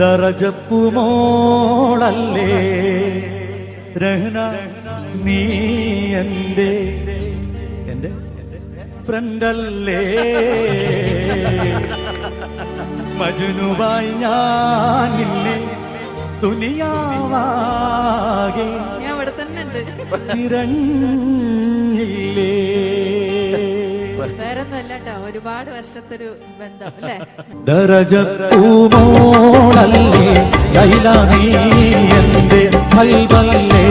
ദറജപ്പുമോളല്ലേ രഹ്ന, നീ എൻ്റെ ഫ്രണ്ടല്ലേ, മജ്നുവായി ഞാൻ നിന്നെ ദുനിയാവാകെ തിരഞ്ഞില്ലേ. വേറൊന്നുമല്ല, ഒരുപാട് വർഷത്തൊരു ബന്ധം അല്ലേ. ദറജപ്പുമോളല്ലേ ലൈല, നീ എൻ്റെ ഖൽബല്ലേ.